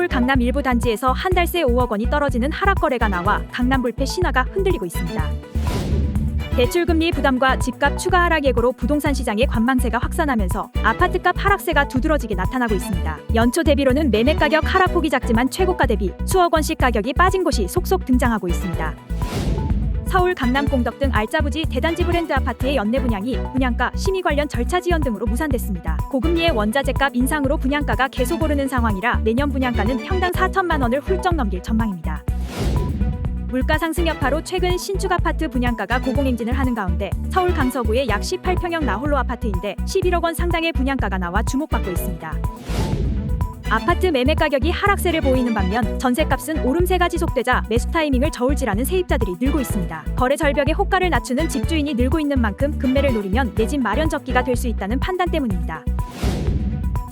서울 강남 일부 단지에서 한 달 새 5억 원이 떨어지는 하락 거래가 나와 강남 불패 신화가 흔들리고 있습니다. 대출금리 부담과 집값 추가 하락 예고로 부동산 시장의 관망세가 확산하면서 아파트값 하락세가 두드러지게 나타나고 있습니다. 연초 대비로는 매매 가격 하락폭이 작지만 최고가 대비 수억 원씩 가격이 빠진 곳이 속속 등장하고 있습니다. 서울, 강남, 공덕 등 알짜부지 대단지 브랜드 아파트의 연내 분양이 분양가, 심의 관련 절차 지연 등으로 무산됐습니다. 고금리의 원자재값 인상으로 분양가가 계속 오르는 상황이라 내년 분양가는 평당 4천만 원을 훌쩍 넘길 전망입니다. 물가 상승 여파로 최근 신축 아파트 분양가가 고공행진을 하는 가운데 서울 강서구의 약 18평형 나홀로 아파트인데 11억 원 상당의 분양가가 나와 주목받고 있습니다. 아파트 매매 가격이 하락세를 보이는 반면 전세값은 오름세가 지속되자 매수 타이밍을 저울질하는 세입자들이 늘고 있습니다. 거래 절벽의 호가를 낮추는 집주인이 늘고 있는 만큼 급매를 노리면 내 집 마련 적기가 될 수 있다는 판단 때문입니다.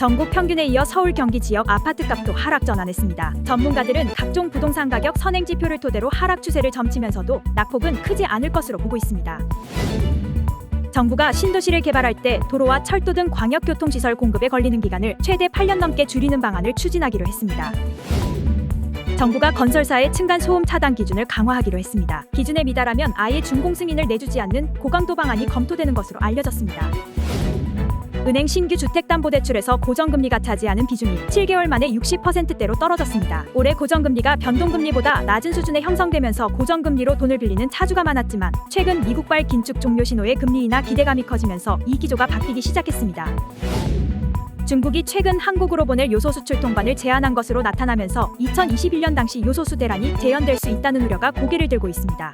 전국 평균에 이어 서울 경기 지역 아파트값도 하락 전환했습니다. 전문가들은 각종 부동산 가격 선행 지표를 토대로 하락 추세를 점치면서도 낙폭은 크지 않을 것으로 보고 있습니다. 정부가 신도시를 개발할 때 도로와 철도 등 광역교통시설 공급에 걸리는 기간을 최대 8년 넘게 줄이는 방안을 추진하기로 했습니다. 정부가 건설사의 층간소음 차단 기준을 강화하기로 했습니다. 기준에 미달하면 아예 준공 승인을 내주지 않는 고강도 방안이 검토되는 것으로 알려졌습니다. 은행 신규 주택담보대출에서 고정금리가 차지하는 비중이 7개월 만에 60%대로 떨어졌습니다. 올해 고정금리가 변동금리보다 낮은 수준에 형성되면서 고정금리로 돈을 빌리는 차주가 많았지만 최근 미국발 긴축 종료 신호에 금리 인하 기대감이 커지면서 이 기조가 바뀌기 시작했습니다. 중국이 최근 한국으로 보낼 요소 수출 통관을 제한한 것으로 나타나면서 2021년 당시 요소수 대란이 재현될 수 있다는 우려가 고개를 들고 있습니다.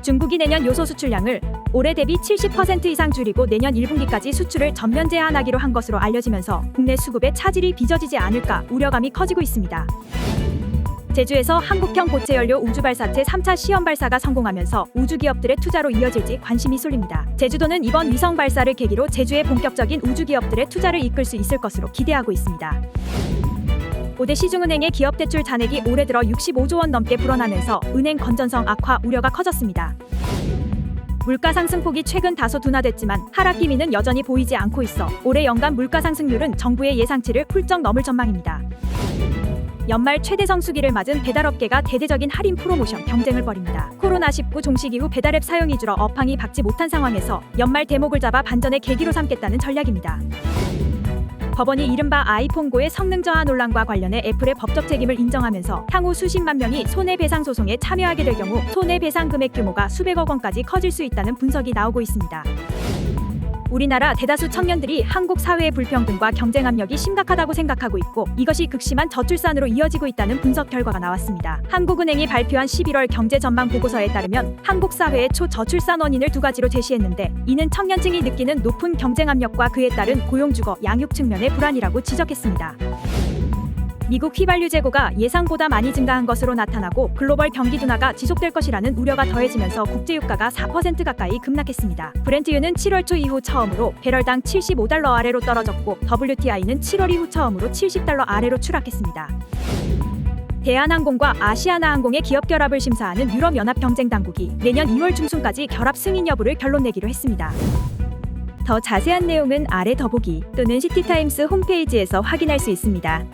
중국이 내년 요소 수출량을 올해 대비 70% 이상 줄이고 내년 1분기까지 수출을 전면 제한하기로 한 것으로 알려지면서 국내 수급의 차질이 빚어지지 않을까 우려감이 커지고 있습니다. 제주에서 한국형 고체연료 우주발사체 3차 시험 발사가 성공하면서 우주기업들의 투자로 이어질지 관심이 쏠립니다. 제주도는 이번 위성 발사를 계기로 제주의 본격적인 우주기업들의 투자를 이끌 수 있을 것으로 기대하고 있습니다. 5대 시중은행의 기업대출 잔액이 올해 들어 65조 원 넘게 불어나면서 은행 건전성 악화 우려가 커졌습니다. 물가 상승폭이 최근 다소 둔화됐지만 하락 기미는 여전히 보이지 않고 있어 올해 연간 물가 상승률은 정부의 예상치를 훌쩍 넘을 전망입니다. 연말 최대 성수기를 맞은 배달업계가 대대적인 할인 프로모션 경쟁을 벌입니다. 코로나19 종식 이후 배달앱 사용이 줄어 업황이 박지 못한 상황에서 연말 대목을 잡아 반전의 계기로 삼겠다는 전략입니다. 법원이 이른바 아이폰고의 성능 저하 논란과 관련해 애플의 법적 책임을 인정하면서 향후 수십만 명이 손해배상 소송에 참여하게 될 경우 손해배상 금액 규모가 수백억 원까지 커질 수 있다는 분석이 나오고 있습니다. 우리나라 대다수 청년들이 한국 사회의 불평등과 경쟁 압력이 심각하다고 생각하고 있고 이것이 극심한 저출산으로 이어지고 있다는 분석 결과가 나왔습니다. 한국은행이 발표한 11월 경제 전망 보고서에 따르면 한국 사회의 초저출산 원인을 두 가지로 제시했는데 이는 청년층이 느끼는 높은 경쟁 압력과 그에 따른 고용주거, 양육 측면의 불안이라고 지적했습니다. 미국 휘발유 재고가 예상보다 많이 증가한 것으로 나타나고 글로벌 경기 둔화가 지속될 것이라는 우려가 더해지면서 국제유가가 4% 가까이 급락했습니다. 브렌트유는 7월 초 이후 처음으로 배럴당 75달러 아래로 떨어졌고 WTI는 7월 이후 처음으로 70달러 아래로 추락했습니다. 대한항공과 아시아나항공의 기업 결합을 심사하는 유럽연합경쟁당국이 내년 2월 중순까지 결합 승인 여부를 결론 내기로 했습니다. 더 자세한 내용은 아래 더보기 또는 시티타임스 홈페이지에서 확인할 수 있습니다.